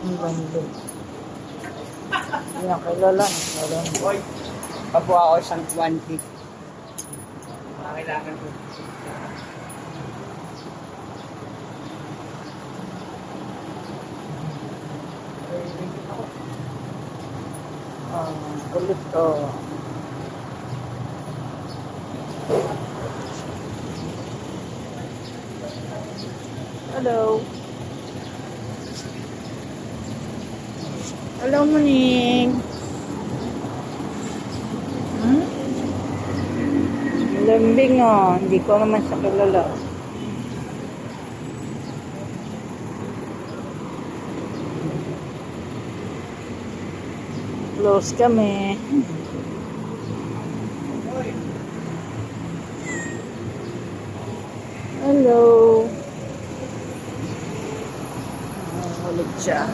Ang ganda. Yan, kilala. Hoy, papo ako isang 20. Kailangan ko. Kulit to. Hello. Hello, Muning. Lambing, oh. Hindi ko naman siya kilala. Close kami. Hello. Ulit siya.